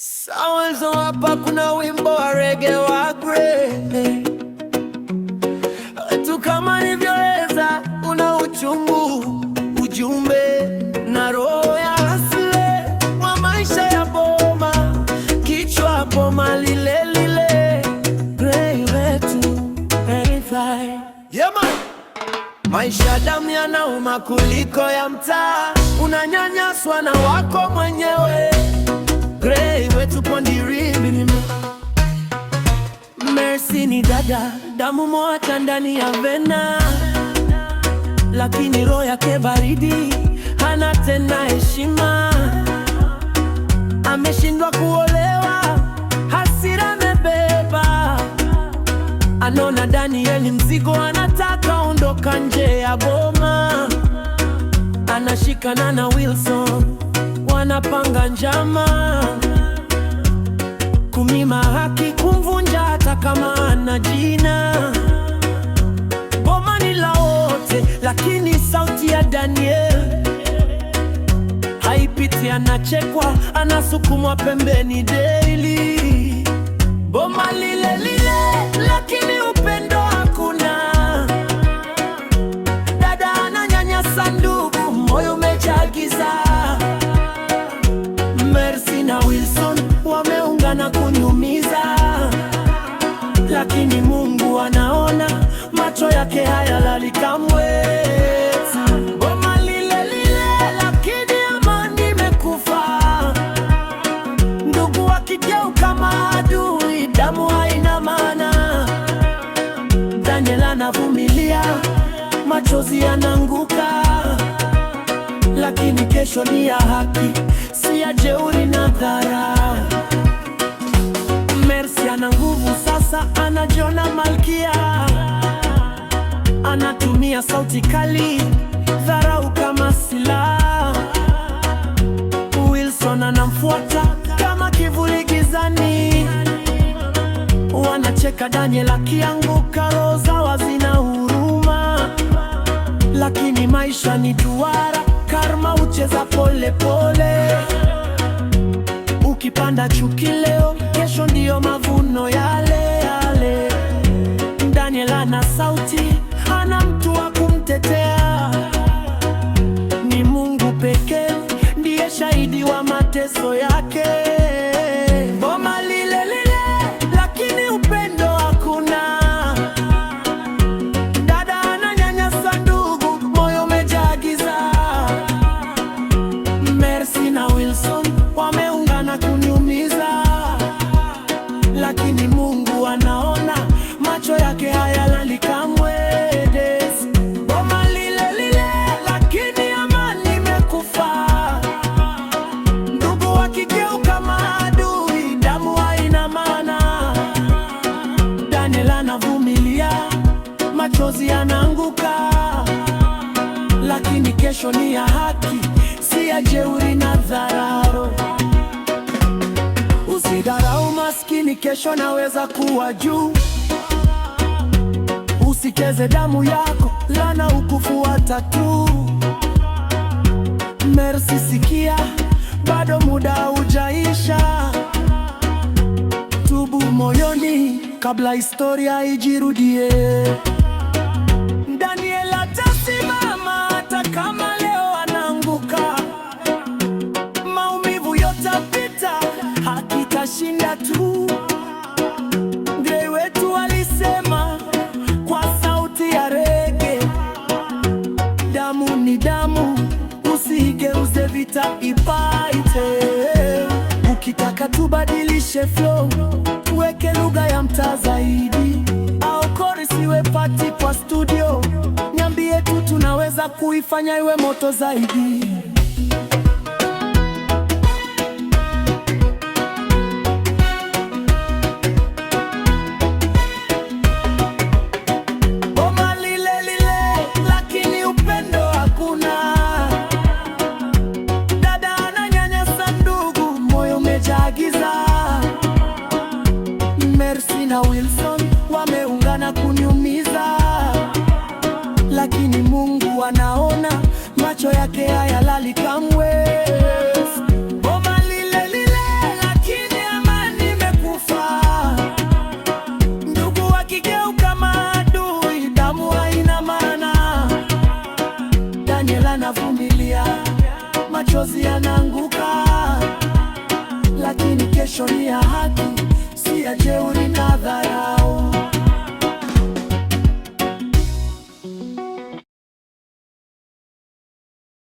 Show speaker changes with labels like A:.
A: Sawanzo hapa kuna wimbo wa reggae wa Grey. Tu kama nilivyoeleza, una uchungu, ujumbe na roho ya asile wa maisha ya boma, kichwa boma lile lile. Grey wetu, verify. Yeah man. Maisha damu yanauma kuliko ya mtaa, unanyanyaswa na wako mwenyewe. Grey wetu pondirimi. Mercy ni dada, damu moja ndani ya vena, lakini roho yake baridi, hana tena heshima. Ameshindwa kuolewa, hasira amebeba. Anona Daniel mzigo, anataka ondoka nje ya boma. Anashikana na Wilson, wanapanga njama, kumima haki, kumvunja hata kama ana jina. Boma ni la wote, lakini sauti ya Daniel haipiti. Anachekwa, anasukumwa pembeni daily. Boma lile lile, lakini upendo hakuna. Dada ananyanyasa ndugu, moyo umejaa giza. Mercy na Wilson wameungana kunyumiza, lakini Mungu anaona, macho yake hayalali kamwe. Boma lile lile, lakini amani imekufa. Ndugu wakigeuka maadui, damu haina maana. Daniel anavumilia, machozi yanaanguka, lakini kesho ni ya haki, si ya jeuri na dharau. Mercy ana nguvu sasa, anajiona malkia. Anatumia sauti kali, dharau kama silaha. Wilson anamfuata kama kivuli gizani. Wanacheka Daniel akianguka, roho zao hazina huruma. Lakini maisha ni duara, karma ucheza pole pole. Ukipanda chuki leo, kesho ndiyo mavuno yale yale. Daniel ana sauti, ana mtu wa kumtetea. Ni Mungu pekee ndiye shahidi wa mateso yake. Boma lile lile, lakini upendo hakuna. Dada ananyanyasa ndugu, moyo umejaa giza. Mercy na Wilson wameungana kunyumiza, lakini Mungu anaona, macho yake hayalali kamwe. Boma lile lile, lakini amani imekufa. Ndugu wakigeuka maadui, damu haina maana. Daniel anavumilia, machozi yanaanguka, lakini kesho ni ya haki, si ya jeuri na dharau. Usidharau maskini, kesho naweza kuwa juu. Usikeze damu yako, laana ukufuata tu. Mercy, sikia, bado muda haujaisha. Tubu moyoni kabla historia ijirudie. Daniel atasimama hata kama leo anaanguka. Maumivu yotapita, haki itashinda tu. Grey wetu alisema kwa sauti ya reggae, damu ni damu, usigeuze vita ipaite. Ukitaka tubadilishe flow, tuweke lugha ya mtaa zaidi, au chorus iwe party kwa studio. Niambie tu, tunaweza kuifanya iwe moto zaidi. Boma lile lile, lakini upendo hakuna. Dada ananyanyasa ndugu, moyo umejaa giza. Mercy na Wilson wameungana kunyumiza, lakini Mungu anaona, macho yake hayalali kamwe. Boma lile lile, lakini machozi yanaanguka, lakini kesho ni ya haki, si ya jeuri na dharau.